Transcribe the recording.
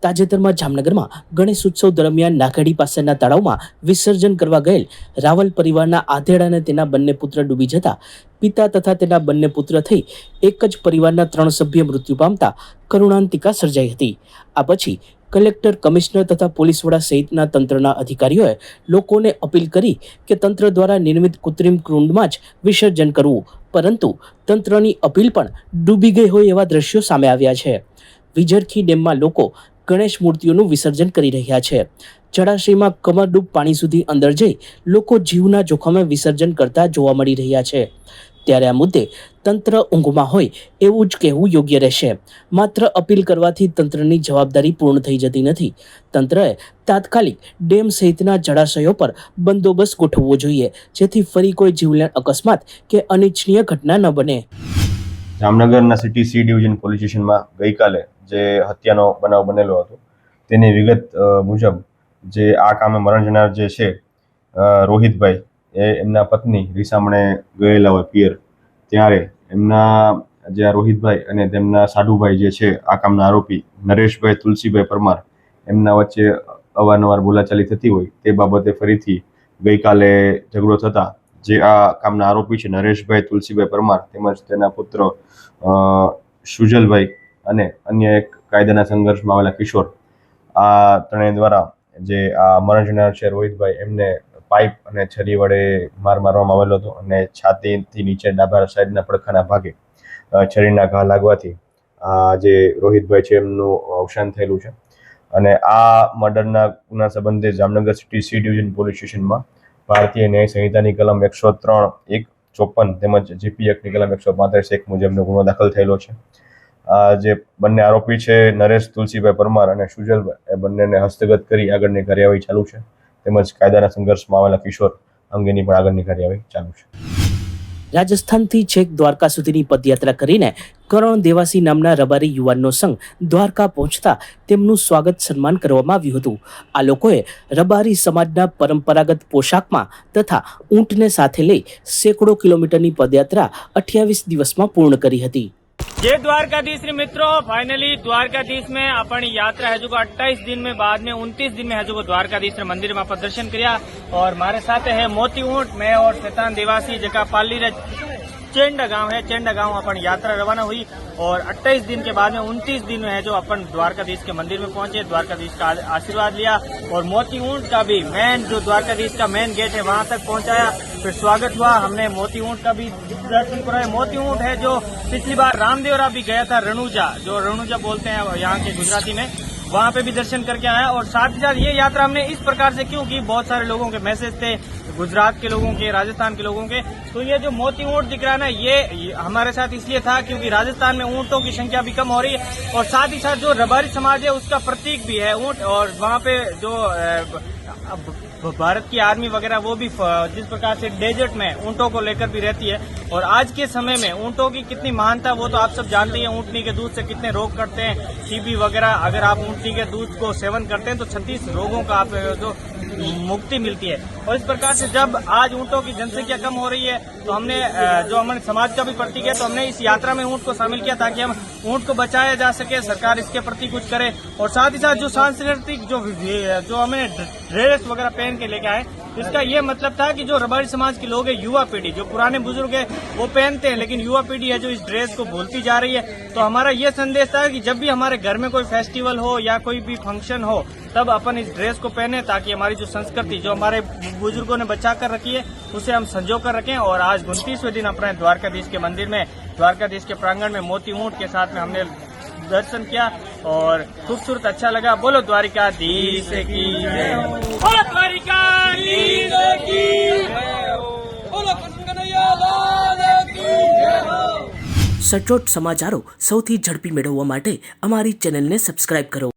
તાજેતરમાં જામનગરમાં ગણેશ ઉત્સવ દરમિયાન નાગેડી પાસેના તળાવમાં વિસર્જન કરવા ગયેલ રાવલ પરિવારના આધેડ અને તેના બંને પુત્ર ડૂબી જતા પિતા તથા તેના બંને પુત્ર થઈ એક જ પરિવારના 3 સભ્ય મૃત્યુ પામતા કરુણાંતિકા સર્જાઈ હતી। આ પછી કલેક્ટર, કમિશનર તથા પોલીસ વડા સહિતના તંત્રના અધિકારીઓએ લોકોને અપીલ કરી કે તંત્ર દ્વારા નિર્મિત કૃત્રિમ કુંડમાં જ વિસર્જન કરવું, પરંતુ તંત્રની અપીલ પણ ડૂબી ગઈ હોય એવા દ્રશ્યો સામે આવ્યા છે। વિજરખી ડેમમાં લોકો ગણેશ મૂર્તિઓનું વિસર્જન કરી રહ્યા છે। જળાશયમાં કમરડૂબ પાણી સુધી અંદર જઈ લોકો જીવના જોખમે વિસર્જન કરતા જોવા મળી રહ્યા છે। ત્યારે આ મુદ્દે તંત્ર ઊંઘમાં હોય એવું જ કહેવું યોગ્ય રહેશે। માત્ર અપીલ કરવાથી તંત્રની જવાબદારી પૂર્ણ થઈ જતી નથી। તંત્રએ તાત્કાલિક ડેમ સહિતના જળાશયો પર બંદોબસ્ત ગોઠવવો જોઈએ, જેથી ફરી કોઈ જીવલેણ અકસ્માત કે અનિચ્છનીય ઘટના ન બને। જામનગરના સિટી સી ડિવિઝન પોલીસ સ્ટેશનમાં ગઈકાલે જે હત્યાનો બનાવ બનેલો હતો તેની વિગત મુજબ જે આ કામે મરણ જનાર જે છે રોહિતભાઈ, એ એમના પત્ની રીસામણે ગયેલા હોય પિયર, ત્યારે એમના જે આ રોહિતભાઈ અને તેમના સાડુભાઈ જે છે આ કામના આરોપી નરેશભાઈ તુલસીભાઈ પરમાર, એમના વચ્ચે અવારનવાર બોલાચાલી થતી હોય તે બાબતે ફરીથી ગઈકાલે ઝઘડો થતા જે આ કામના આરોપી છે નરેશભાઈ તુલસીભાઈ પરમાર તેમજ તેના પુત્ર સુજલભાઈ અને અન્ય એક કાયદાના સંઘર્ષમાં આવેલા કિશોર, આ ત્રણેય દ્વારા જે આ મરણ જનાર છે રોહિતભાઈ, એમને પાઇપ અને છરી વડે માર મારવામાં આવેલો હતો અને છાતીથી નીચે ડાબા સાઈડના પડખાના ભાગે છરીના ઘા લાગવાથી આ જે રોહિતભાઈ છે એમનું અવસાન થયેલું છે। અને આ મર્ડરના ગુના સંબંધે Jamnagar city C division police સ્ટેશનમાં ભારતીય ન્યાય સંહિતાની કલમ 103(1)54 તેમજ જીપી એક્ટની કલમ 135(1) મુજબનો ગુનો દાખલ થયેલો છે। જે બંને આરોપી છે નરેશ તુલસીભાઈ પરમાર અને સુજલભાઈ, એ બંનેને હસ્તગત કરી આગળની કાર્યવાહી ચાલુ છે, તેમજ કાયદાના સંઘર્ષમાં આવેલા કિશોર અંગેની પણ આગળની કાર્યવાહી ચાલુ છે। રાજસ્થાનથી છેક દ્વારકા સુધીની પદયાત્રા કરીને કરણ દેવાસી નામના રબારી યુવાનનો સંઘ દ્વારકા પહોંચતા તેમનું સ્વાગત સન્માન કરવામાં આવ્યું હતું। આ લોકોએ રબારી સમાજના પરંપરાગત પોશાકમાં તથા ઊંટને સાથે લઈ સેંકડો કિલોમીટરની પદયાત્રા 28 દિવસમાં પૂર્ણ કરી હતી। जय द्वारकाधीश मित्रों, फाइनली द्वारकाधीश में अपनी यात्रा है जो 28 दिन में बाद में 29 दिन में है जो द्वारकाधीश मंदिर में दर्शन किया। और हमारे साथ है मोती ऊंट, मैं और शैतान देवासी जगह पाली चेंडा गांव है, चेंडा गांव अपन यात्रा रवाना हुई और 28 दिन के बाद में 29 दिन में है जो अपन द्वारकाधीश के मंदिर में पहुंचे, द्वारकाधीश का आशीर्वाद लिया और मोती ऊंट का भी मेन जो द्वारकाधीश का मेन गेट है वहां तक पहुंचाया, फिर स्वागत हुआ। हमने मोती ऊंट का भी दर्शन कराया। मोती ऊंट है जो पिछली बार रामदेवरा भी गया था, रनुजा, जो रनुजा बोलते हैं यहाँ के गुजराती में, वहाँ पे भी दर्शन करके आया। और साथ ही साथ ये यात्रा हमने इस प्रकार से क्यों की, बहुत सारे लोगों के मैसेज थे, गुजरात के लोगों के, राजस्थान के लोगों के, तो ये जो मोती ऊंट दिख रहा है ना, ये हमारे साथ इसलिए था क्योंकि राजस्थान में ऊंटों की संख्या भी कम हो रही है और साथ ही साथ जो रबारी समाज है उसका प्रतीक भी है ऊंट। और वहाँ पे जो भारत की आर्मी वगैरह वो भी जिस प्रकार से डेजर्ट में ऊंटों को लेकर भी रहती है और आज के समय में ऊंटों की कितनी महानता वो तो आप सब जानते हैं। ऊंटनी के दूध से कितने रोग करते हैं, टीबी वगैरह, अगर आप ऊंटनी के दूध को सेवन करते हैं तो 36 रोगों का आप जो मुक्ति मिलती है। और इस प्रकार से जब आज ऊंटों की जनसंख्या कम हो रही है तो हमने जो हमारे समाज का भी प्रतीक है तो हमने इस यात्रा में ऊंट को शामिल किया ताकि हम ऊंट को बचाया जा सके, सरकार इसके प्रति कुछ करे। और साथ ही साथ जो सांस्कृतिक जो हमें ड्रेस वगैरह पहन के लेके आए, इसका ये मतलब था कि जो रबारी समाज के लोग हैं, युवा पीढ़ी, जो पुराने बुजुर्ग है वो पहनते हैं, लेकिन युवा पीढ़ी है जो इस ड्रेस को भूलती जा रही है। तो हमारा ये संदेश था कि जब भी हमारे घर में कोई फेस्टिवल हो या कोई भी फंक्शन हो तब अपन इस ड्रेस को पहने ताकि हमारी जो संस्कृति जो हमारे बुजुर्गों ने बचा कर रखी है उसे हम संजो कर रखें। और आज 29वें दिन अपने द्वारकाधीश के मंदिर में, द्वारकाधीश के प्रांगण में मोती ऊंट के साथ में हमने दर्शन किया और खूबसूरत अच्छा लगा। बोलो द्वारिकाधीश की जय, बोलो द्वारिकाधीश की जय, बोलो कृष्ण कन्हैया लाल की जय। સચોટ સમાચારો સૌથી ઝડપી મેળવવા માટે અમારી ચેનલને સબસ્ક્રાઇબ કરો।